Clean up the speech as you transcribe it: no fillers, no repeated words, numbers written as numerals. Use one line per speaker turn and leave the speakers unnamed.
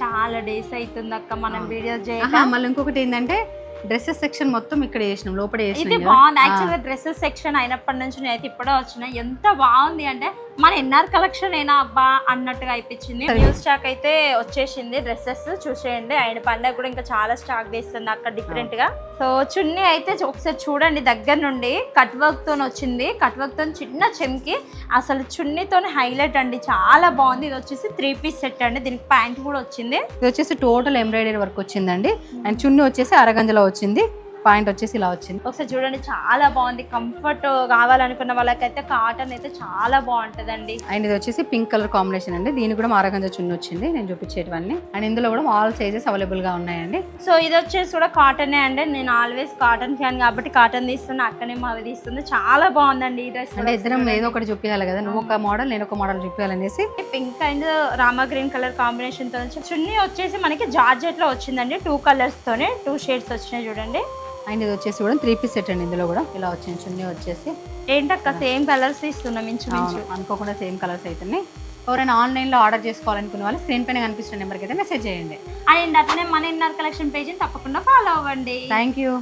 చాలా డేస్ అవుతుంది అక్క మనం వీడియో చేయక.
మళ్ళీ ఇంకొకటి ఏంటంటే డ్రెస్సెస్ సెక్షన్ మొత్తం ఇక్కడ వేసినాం, లోపల
ఇది
వేసినాం.
బాగుంది యాక్చువల్గా డ్రెస్సెస్ సెక్షన్ అయినప్పటి నుంచి నేనైతే ఇప్పుడే వచ్చిన. ఎంత బాగుంది అంటే మన ఎన్ఆర్ కలెక్షన్ ఏనా అబ్బా అన్నట్టుగా అయిపించింది. న్యూ స్టాక్ అయితే వచ్చేసింది డ్రెస్సెస్ చూసేయండి. ఆయన పండగ కూడా ఇంకా చాలా స్టాక్ తీస్తుంది అక్కడ డిఫరెంట్ గా. సో చున్నీ అయితే ఒకసారి చూడండి దగ్గర నుండి, కట్ వర్క్ తో వచ్చింది. కట్ వర్క్ తో చిన్న చెమ్కి, అసలు చున్నీతో హైలైట్ అండి, చాలా బాగుంది. ఇది వచ్చేసి 3 పీస్ సెట్ అండి, దీనికి ప్యాంట్ కూడా వచ్చింది.
ఇది వచ్చేసి టోటల్ ఎంబ్రాయిడరీ వర్క్ వచ్చిందండి. అండ్ చున్నీ వచ్చేసి అరగంజలో వచ్చింది, పాయింట్ వచ్చేసి ఇలా వచ్చింది.
ఒకసారి చూడండి చాలా బాగుంది. కంఫర్ట్ కావాలనుకున్న వాళ్ళకైతే కాటన్ అయితే చాలా బాగుంటదండి.
అండ్ ఇది వచ్చేసి పింక్ కలర్ కాంబినేషన్ అండి, దీనికి కూడా అరగంజ చున్నీ వచ్చింది నేను చూపించేటివన్నీ. అండ్ ఇందులో కూడా ఆల్ సైజెస్ అవైలబుల్ గా ఉన్నాయండి.
సో ఇది వచ్చేసి కూడా కాటనే అండి, నేను ఆల్వేస్ కాటన్ ఫ్యాన్ కాబట్టి కాటన్ తీస్తున్నా, అక్కనే మావి తీస్తుంది. చాలా బాగుందండి ఈ డ్రెస్.
అంటే ఇద్దరం ఏదో ఒకటి చూపించాలి కదా, నువ్వు ఒక మోడల్ నేను ఒక మోడల్ చూపించాలనేసి.
Pink and rama green colour combination తో చున్నీ వచ్చేసి మనకి జార్జెట్ లో వచ్చిందండి. 2 కలర్స్ తోనే 2 షేడ్స్ వచ్చినాయి చూడండి.
అండ్ ఇది వచ్చేసి కూడా 3 పీస్ సెట్ అండి, ఇందులో కూడా ఇలా వచ్చింది. చున్నీ వచ్చేసి
ఏంటక్క సేమ్ కలర్స్ ఇస్తున్నాం ఇంచుమించు.
అనుకోకుండా సేమ్ కలర్స్ అయితే. ఎవరైనా ఆన్లైన్లో ఆర్డర్ చేసుకోవాలనుకునే వాళ్ళు స్క్రీన్ పైన కనిపిస్తున్న నెంబర్కి అయితే మెసేజ్ చేయండి.
అండ్ అట్లనే మన ఎన్ఆర్ కలెక్షన్ పేజ్ని తప్పకుండా ఫాలో అవ్వండి.
Thank you.